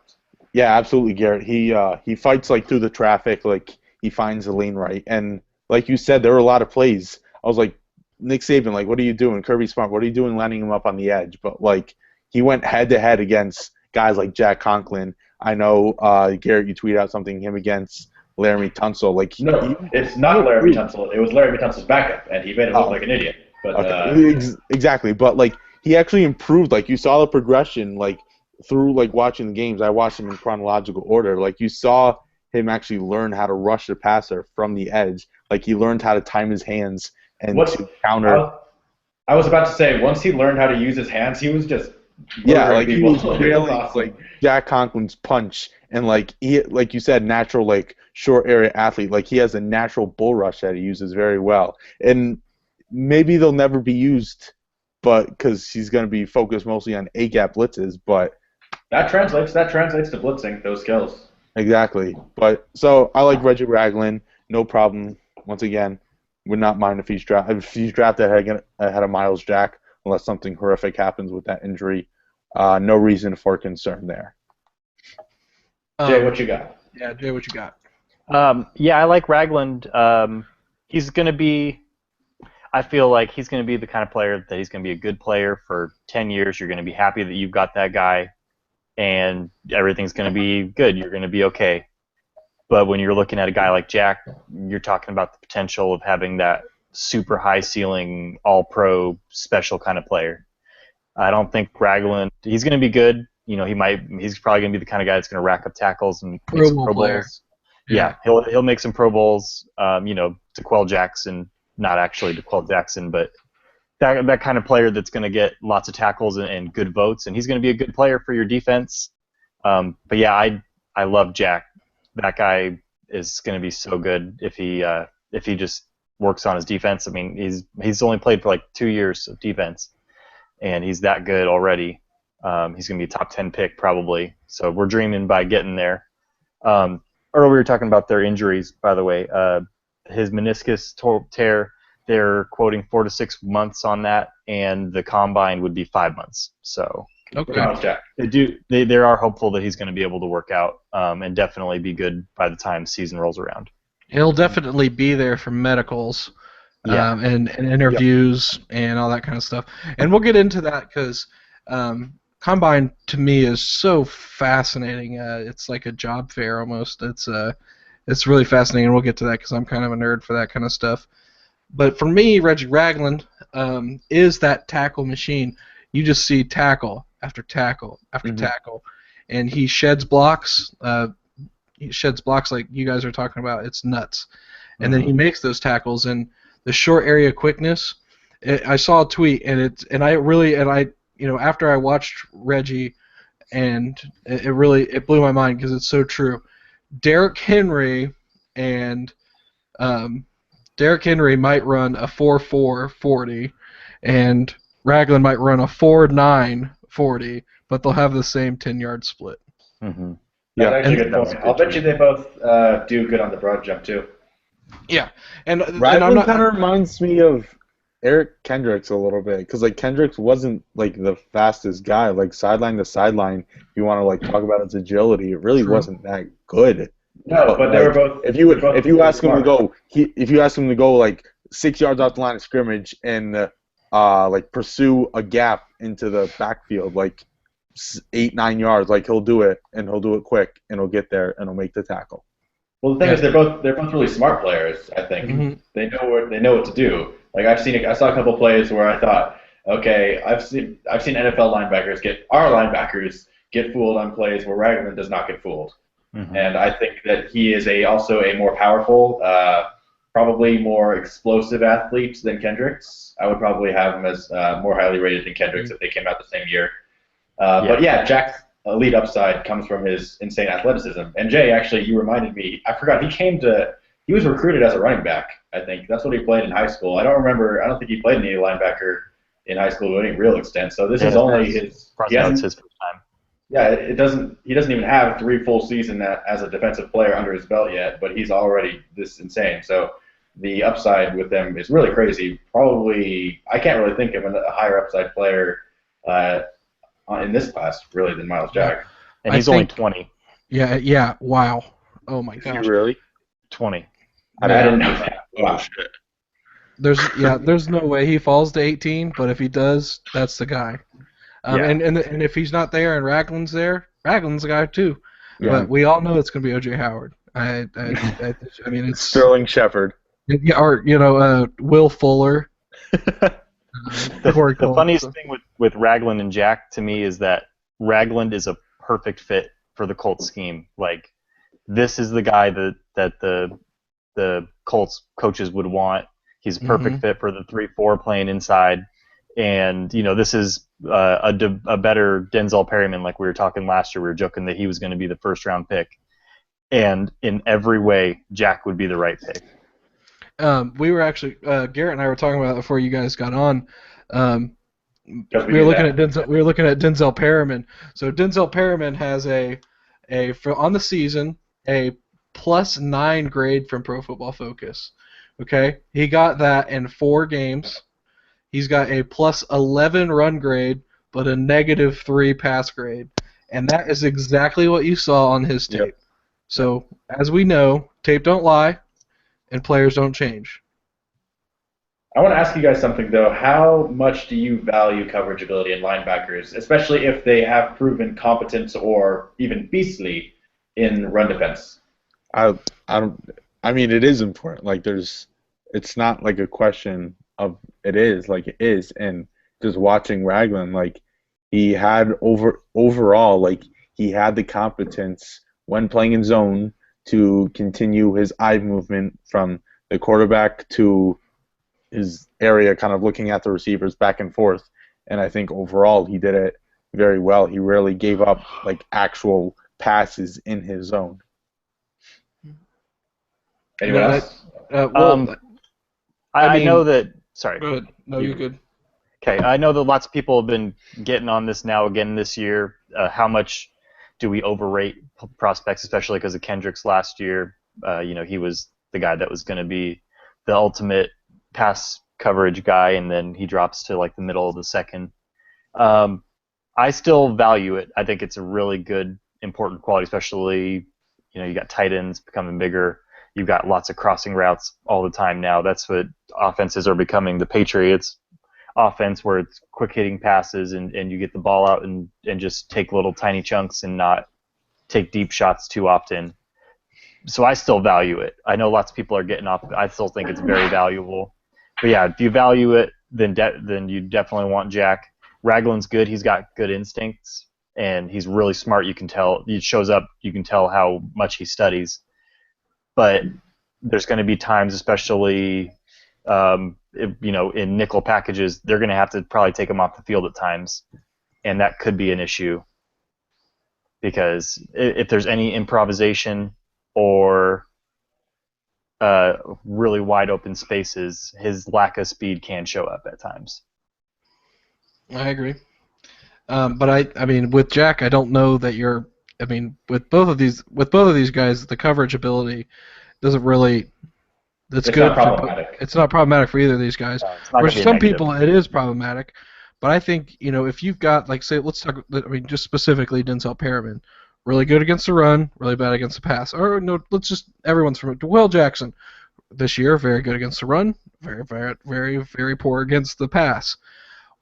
Yeah, absolutely, Garrett. He fights like through the traffic, like he finds the lane right, and like you said, there were a lot of plays. I was like, Nick Saban, like, what are you doing? Kirby Smart, what are you doing, lining him up on the edge? But like, he went head to head against guys like Jack Conklin. I know, Garrett, you tweeted out something him against Laramie Tunsil. Like, it's not Laramie Tunsil. It was Laramie Tunsil's backup, and he made him look like an idiot. But exactly. But like, he actually improved. Like, you saw the progression. Like, through like watching the games, I watched them in chronological order. Like, you saw him actually learn how to rush the passer from the edge. Like, he learned how to time his hands and to counter. I was about to say, once he learned how to use his hands, he was just he was really like Jack Conklin's punch, and like like you said, natural like short area athlete. Like, he has a natural bull rush that he uses very well, and maybe they'll never be used, but because he's going to be focused mostly on A-gap blitzes, but that translates to blitzing those skills. Exactly. But so I like Reggie Ragland, no problem. Once again, would not mind if he's drafted ahead of Myles Jack, unless something horrific happens with that injury. No reason for concern there. Jay, what you got? Yeah, Jay, what you got? I like Ragland. He's going to be. I feel like he's going to be the kind of player that he's going to be a good player for 10 years. You're going to be happy that you've got that guy, and everything's going to be good. You're going to be okay. But when you're looking at a guy like Jack, you're talking about the potential of having that super high ceiling, all-pro, special kind of player. I don't think Ragland. He's going to be good. You know, he's probably going to be the kind of guy that's going to rack up tackles and make some Pro Bowls. Yeah, he'll make some Pro Bowls. DeQuell Jackson. Not actually DeQuell Jackson, but that kind of player that's going to get lots of tackles and good votes, and he's going to be a good player for your defense. But yeah, I love Jack. That guy is going to be so good if he just works on his defense. I mean, he's only played for like 2 years of defense, and he's that good already. He's going to be a top 10 pick probably. So we're dreaming by getting there. Earlier we were talking about their injuries, by the way. His meniscus tear, they're quoting 4 to 6 months on that, and the combine would be 5 months. So they are hopeful that he's going to be able to work out and definitely be good by the time season rolls around. He'll definitely be there for medicals and interviews and all that kind of stuff. And we'll get into that because combine to me is so fascinating. It's like a job fair almost. It's really fascinating, and we'll get to that because I'm kind of a nerd for that kind of stuff. But for me, Reggie Ragland is that tackle machine. You just see tackle after tackle after tackle, and he sheds blocks. He sheds blocks like you guys are talking about. It's nuts. And then he makes those tackles, and the short area quickness. I saw a tweet, and after I watched Reggie, and it blew my mind because it's so true. Derrick Henry might run a 4.4 40, and Ragland might run a 4.9 40, but they'll have the same 10-yard split. Mm-hmm. Yeah, that's actually a good point. I'll bet you they both do good on the broad jump too. Yeah, and Ragland kind of reminds me of Eric Kendricks a little bit, because like Kendricks wasn't like the fastest guy. Like sideline to sideline, if you want to like talk about his agility, it really wasn't that good. No, but they were both. If you ask him to go like 6 yards off the line of scrimmage and like pursue a gap into the backfield, like 8-9 yards, like he'll do it, and he'll do it quick, and he'll get there, and he'll make the tackle. Well, the thing is, they're both really smart players. I think they know what to do. Like I saw a couple plays where I thought, okay, I've seen NFL linebackers get fooled on plays where Ragland does not get fooled, and I think that he is also a more powerful probably more explosive athlete than Kendricks. I would probably have him as more highly rated than Kendricks if they came out the same year. But yeah, Jack's elite upside comes from his insane athleticism. And Jay, actually, you reminded me. I forgot he was recruited as a running back. I think that's what he played in high school. I don't think he played any linebacker in high school to any real extent. So this is only his. That's his first time. Yeah, he doesn't even have 3 full seasons as a defensive player under his belt yet, but he's already this insane. So the upside with him is really crazy. Probably, I can't really think of a higher upside player in this class really than Myles Jack. And he's only 20. Yeah. Wow. Oh my gosh. Really? 20. I didn't know that. Wow. Shit. There's no way he falls to 18, but if he does, that's the guy. And if he's not there and Ragland's there, Ragland's the guy too. Yeah. But we all know it's going to be O.J. Howard. I mean, it's Sterling Shepard. Yeah, or Will Fuller. The funniest thing with Ragland and Jack to me is that Ragland is a perfect fit for the Colts scheme. Like, this is the guy that the Colts coaches would want. He's a perfect fit for the 3-4 playing inside. And, this is a better Denzel Perryman, like we were talking last year. We were joking that he was going to be the first-round pick. And in every way, Jack would be the right pick. We were actually Garrett and I were talking about it before you guys got on. We were looking at Denzel Perryman. So Denzel Perryman has on the season a +9 grade from Pro Football Focus. Okay, he got that in 4 games. He's got a +11 run grade, but a -3 pass grade, and that is exactly what you saw on his tape. Yep. So as we know, tape don't lie. And players don't change. I want to ask you guys something, though. How much do you value coverage ability in linebackers, especially if they have proven competence or even beastly in run defense? I mean, it is important. Like, it's not like a question of it is. Like, it is. And just watching Ragland, like, he had overall, like, he had the competence when playing in zone to continue his eye movement from the quarterback to his area, kind of looking at the receivers back and forth. And I think overall he did it very well. He rarely gave up like actual passes in his zone. Anyone else? I know that. Sorry. Go ahead. No, you're good. Okay, I know that lots of people have been getting on this now again this year. How much do we overrate prospects, especially because of Kendricks last year? He was the guy that was going to be the ultimate pass coverage guy, and then he drops to like the middle of the second. I still value it. I think it's a really good, important quality, especially, you got tight ends becoming bigger. You've got lots of crossing routes all the time now. That's what offenses are becoming. The Patriots offense, where it's quick hitting passes and you get the ball out and just take little tiny chunks and not take deep shots too often. So I still value it. I know lots of people are getting off. I still think it's very valuable. But yeah, if you value it, then you definitely want Jack. Ragland's good. He's got good instincts and he's really smart. You can tell. It shows up. You can tell how much he studies. But there's going to be times, especially in nickel packages, they're going to have to probably take him off the field at times, and that could be an issue because if there's any improvisation or really wide open spaces, his lack of speed can show up at times. I agree, but I mean, with Jack, I don't know that you're. I mean, with both of these guys, the coverage ability doesn't really. It's good. Not problematic. It's not problematic for either of these guys. For some people, it is problematic. But I think, if you've got, like, say, let's talk, just specifically Denzel Perryman. Really good against the run, really bad against the pass. Or, no, everyone's from it. Will Jackson, this year, very good against the run, very, very, very, very poor against the pass.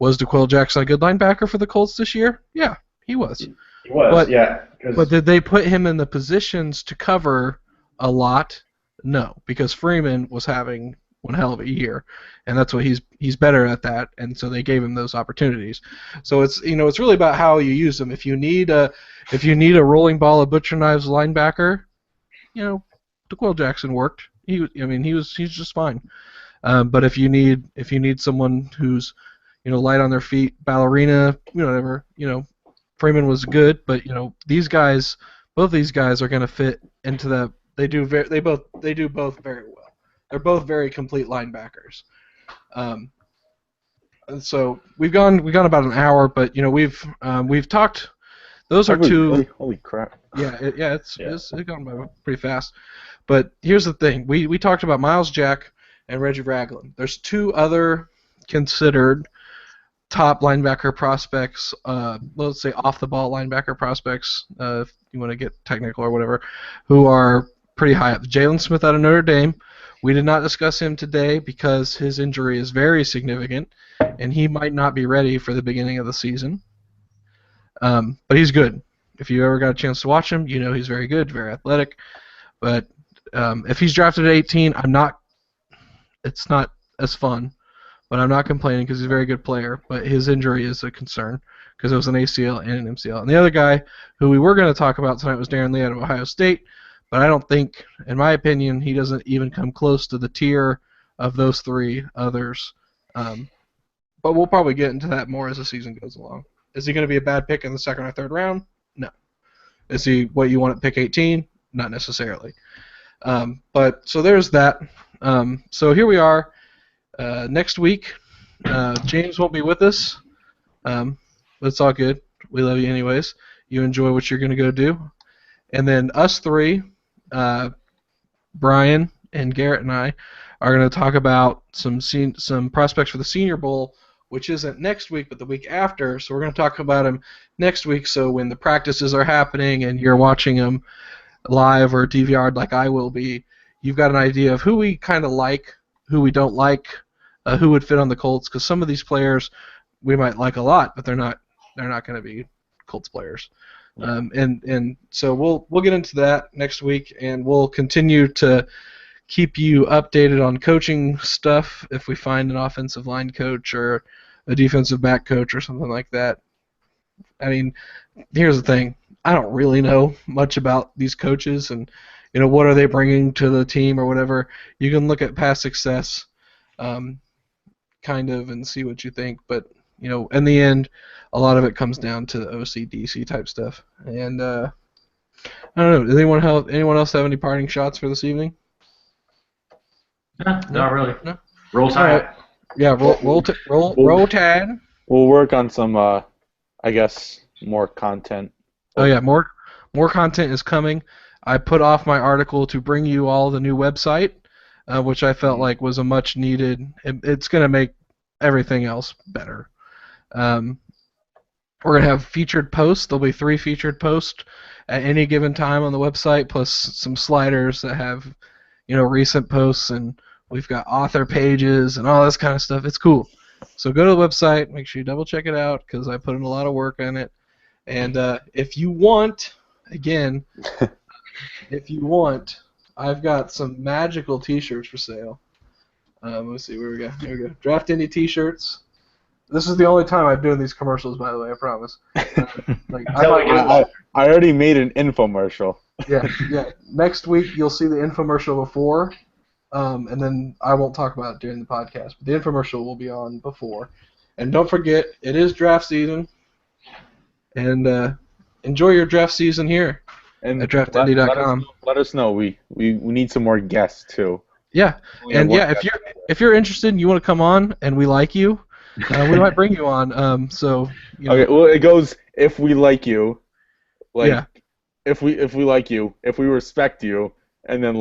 Was DeQuil Jackson a good linebacker for the Colts this year? Yeah, he was. He was, yeah. But did they put him in the positions to cover a lot? No, because Freeman was having one hell of a year, and that's what he's better at that, and so they gave him those opportunities. So it's it's really about how you use them. If you need a rolling ball of butcher knives linebacker, DeQuil Jackson worked. He's just fine. But if you need someone who's light on their feet, ballerina, whatever, Freeman was good, but both these guys are going to fit into that. They do both very well. They're both very complete linebackers. And so we've gone about an hour, but we've talked. Those are two. Holy crap! Yeah, it's gone by pretty fast. But here's the thing: we talked about Myles Jack and Reggie Ragland. There's two other considered top linebacker prospects. Let's say off the ball linebacker prospects, if you want to get technical or whatever, who are pretty high up. Jalen Smith out of Notre Dame. We did not discuss him today because his injury is very significant, and he might not be ready for the beginning of the season. But he's good. If you ever got a chance to watch him, he's very good, very athletic. But if he's drafted at 18, it's not as fun. But I'm not complaining because he's a very good player. But his injury is a concern because it was an ACL and an MCL. And the other guy who we were going to talk about tonight was Darren Lee out of Ohio State. But I don't think, in my opinion, he doesn't even come close to the tier of those three others. But we'll probably get into that more as the season goes along. Is he going to be a bad pick in the second or third round? No. Is he what you want at pick 18? Not necessarily. But so there's that. So here we are. Next week, James won't be with us. But it's all good. We love you anyways. You enjoy what you're going to go do. And then us three, Brian and Garrett and I, are going to talk about some prospects for the Senior Bowl, which isn't next week but the week after. So we're going to talk about them next week. So when the practices are happening and you're watching them live or DVR'd like I will be, you've got an idea of who we kind of like, who we don't like, who would fit on the Colts. Because some of these players we might like a lot, but they're not going to be Colts players. And so we'll get into that next week, and we'll continue to keep you updated on coaching stuff if we find an offensive line coach or a defensive back coach or something like that. I mean, here's the thing. I don't really know much about these coaches and, what are they bringing to the team or whatever. You can look at past success kind of and see what you think. But, in the end, a lot of it comes down to the OC-DC type stuff. And I don't know. Does anyone else have any parting shots for this evening? No, not really. No? Roll Tide. Right. Yeah, roll Tide. We'll work on some, I guess, more content. Oh yeah, more content is coming. I put off my article to bring you all the new website, which I felt like was a much needed. It's going to make everything else better. We're going to have featured posts. There'll be 3 featured posts at any given time on the website, plus some sliders that have, recent posts, and we've got author pages and all this kind of stuff. It's cool. So go to the website. Make sure you double check it out because I put in a lot of work on it. And if you want, again, I've got some magical T-shirts for sale. Let's see where we go. Here we go. Draft Indy T-shirts. This is the only time I'm doing these commercials, by the way. I promise. I already made an infomercial. Yeah. Next week you'll see the infomercial before, and then I won't talk about it during the podcast. But the infomercial will be on before. And don't forget, it is draft season. And enjoy your draft season here at draftindy.com. Let us know. We need some more guests too. Yeah, and yeah, if you're interested and you want to come on and we like you, we might bring you on. So. Okay. Well, it goes if we like you, yeah. If we like you, if we respect you, and then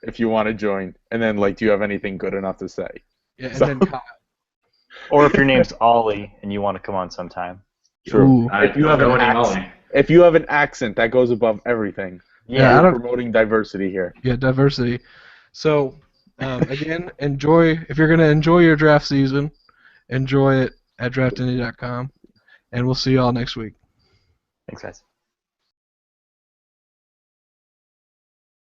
if you want to join, and then do you have anything good enough to say? Yeah, and then Kyle. Or if your name's Ollie and you want to come on sometime. True. If you have an accent, that goes above everything. Yeah, we're promoting diversity here. Yeah, diversity. So, again, if you're going to enjoy your draft season, enjoy it at draftindy.com, and we'll see you all next week. Thanks, guys.